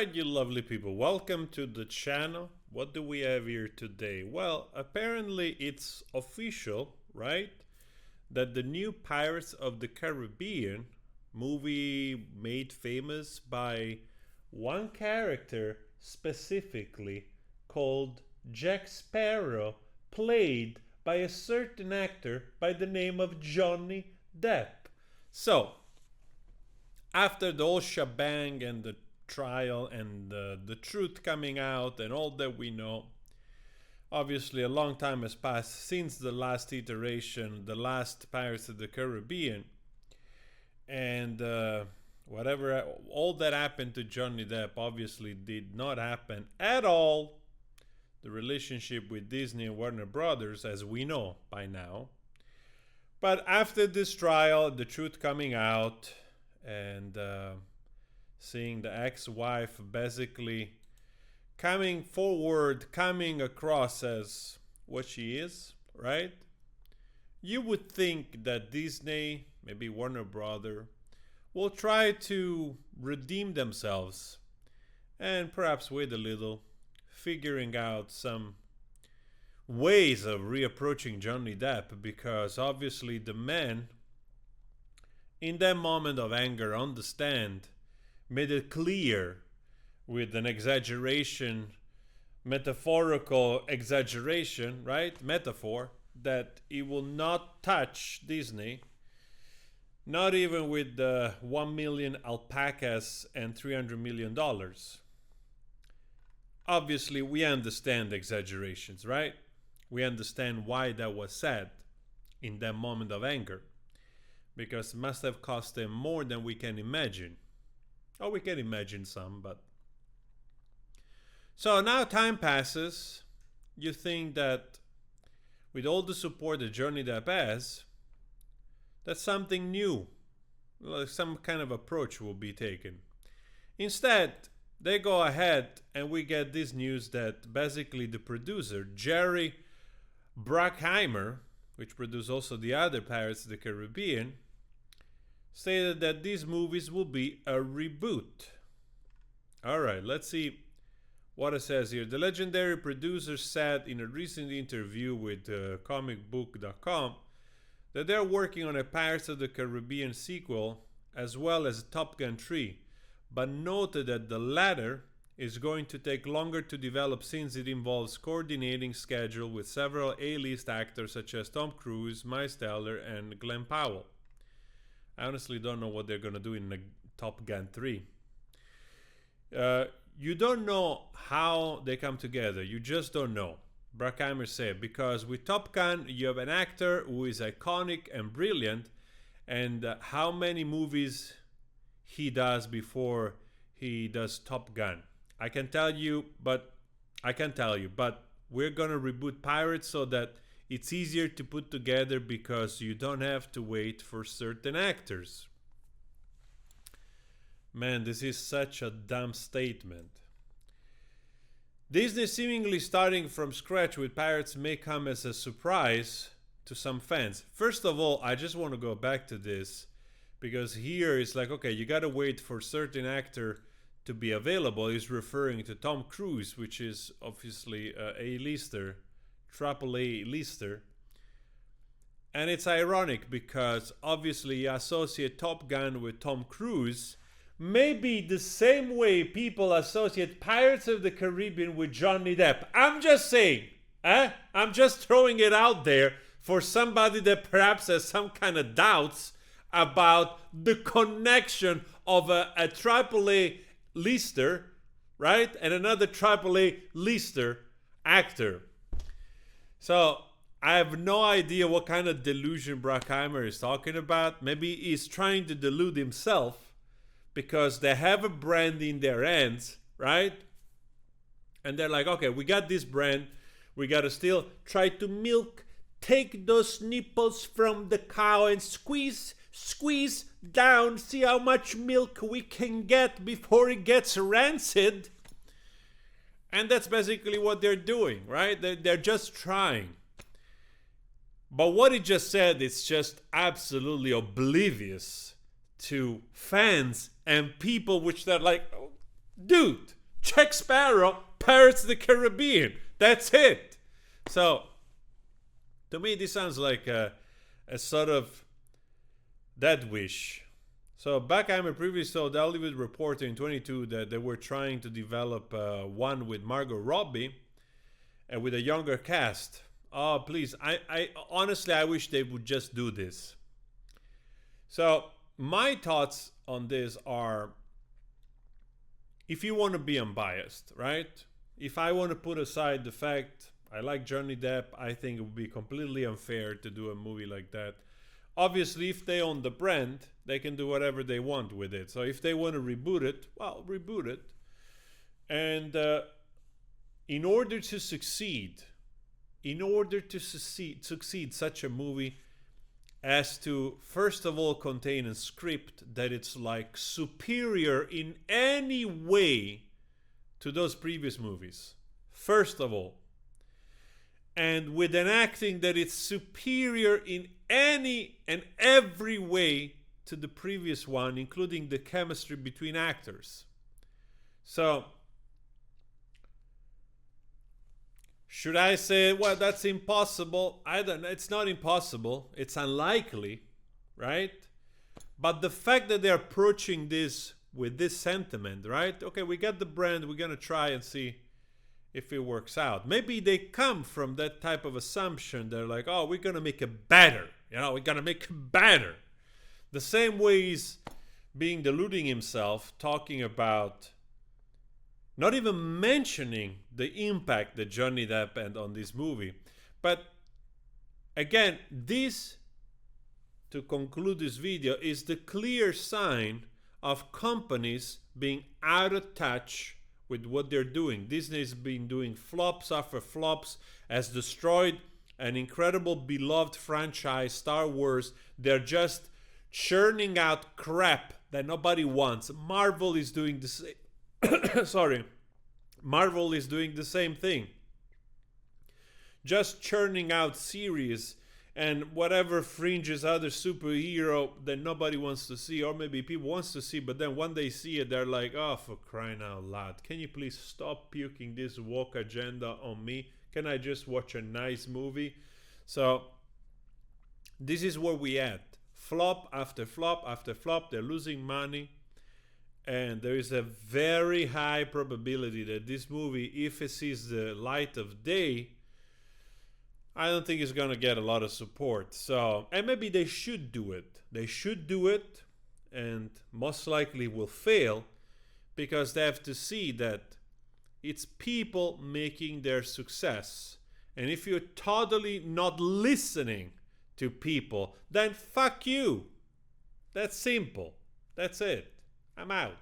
right, you lovely people, welcome to the channel. What do we have here today? Well, apparently it's official, right? That the new Pirates of the Caribbean movie made famous by one character specifically called Jack Sparrow, played by a certain actor by the name of Johnny Depp. So, after the whole shebang and the trial and the truth coming out and all that we know, obviously a long time has passed since the last iteration, the last Pirates of the Caribbean, and whatever, all that happened to Johnny Depp obviously did not happen at all. The relationship with Disney and Warner Brothers, as we know by now. But after this trial, the truth coming out, and seeing the ex-wife basically coming forward, coming across as what she is, right? You would think that Disney, maybe Warner Brother, will try to redeem themselves and perhaps wait a little, figuring out some ways of reapproaching Johnny Depp, because obviously the man, in that moment of anger on the stand, made it clear with an exaggeration, metaphorical exaggeration, right? Metaphor, that he will not touch Disney, not even with the 1 million alpacas and $300 million. Obviously, we understand exaggerations, right? We understand why that was said in that moment of anger, because it must have cost them more than we can imagine. Or we can imagine some, but... So now time passes. You think that with all the support that Johnny Depp has, that something new, like some kind of approach will be taken. Instead, they go ahead and we get this news that basically the producer, Jerry Bruckheimer, which produced also the other Pirates of the Caribbean, stated that these movies will be a reboot. Alright, let's see what it says here. The legendary producer said in a recent interview with comicbook.com that they're working on a Pirates of the Caribbean sequel as well as Top Gun 3, but noted that the latter is going to take longer to develop since it involves coordinating schedule with several A-list actors such as Tom Cruise, Miles Teller, and Glenn Powell. I honestly don't know what they're going to do in the Top Gun 3. You don't know how they come together. You just don't know. Bruckheimer said, because with Top Gun, you have an actor who is iconic and brilliant, and how many movies he does before he does Top Gun. I can tell you, but we're going to reboot Pirates so that it's easier to put together because you don't have to wait for certain actors. Man, this is such a dumb statement. Disney seemingly starting from scratch with Pirates may come as a surprise to some fans. First of all, I just want to go back to this, because here it's like, okay, you gotta wait for certain actor to be available. He's referring to Tom Cruise, which is obviously a lister, triple A lister. And it's ironic because obviously you associate Top Gun with Tom Cruise, maybe the same way people associate Pirates of the Caribbean with Johnny Depp. I'm just saying, I'm just throwing it out there for somebody that perhaps has some kind of doubts about the connection of a AAA lister, right? And another AAA lister actor. So I have no idea what kind of delusion Bruckheimer is talking about. Maybe he's trying to delude himself because they have a brand in their hands, right? And they're like, okay, we got this brand. We got to still try to take those nipples from the cow and squeeze down, see how much milk we can get before it gets rancid. And that's basically what they're doing, right? They're just trying. But what he just said is just absolutely oblivious to fans and people, which they're like, oh, Dude, Jack Sparrow, Pirates of the Caribbean. That's it. So, to me, this sounds like a sort of dead wish. So, Backheimer previously told Hollywood Reporter in 22 that they were trying to develop one with Margot Robbie and with a younger cast. Oh, please. I honestly, I wish they would just do this. So, my thoughts on this are, if you want to be unbiased, right? If I want to put aside the fact I like Johnny Depp, I think it would be completely unfair to do a movie like that. Obviously, if they own the brand, they can do whatever they want with it. So if they want to reboot it, well, reboot it. And in order to succeed, such a movie has to, first of all, contain a script that it's like superior in any way to those previous movies. First of all. And with an acting that is superior in any and every way to the previous one, including the chemistry between actors. So, should I say, well, that's impossible? I don't know. It's not impossible. It's unlikely, right? But the fact that they're approaching this with this sentiment, right? Okay, we got the brand. We're going to try and see if it works out. Maybe they come from that type of assumption. They're like, oh, we're going to make it better. You know, we're going to make it better. The same way he's being deluding himself, talking about not even mentioning the impact that Johnny Depp had on this movie. But again, this, to conclude this video, is the clear sign of companies being out of touch with what they're doing. Disney's been doing flops after flops, has destroyed an incredible beloved franchise, Star Wars. They're just churning out crap that nobody wants. Marvel is doing the same. Sorry. Marvel is doing the same thing. Just churning out series and whatever fringes other superhero that nobody wants to see, or maybe people wants to see, but then when they see it, they're like, oh, for crying out loud, can you please stop puking this woke agenda on me? Can I just watch a nice movie? So this is where we at. Flop after flop after flop. They're losing money. And there is a very high probability that this movie, if it sees the light of day, I don't think it's going to get a lot of support. So, and maybe they should do it. They should do it, and most likely will fail, because they have to see that it's people making their success. And if you're totally not listening to people, then fuck you. That's simple. That's it. I'm out.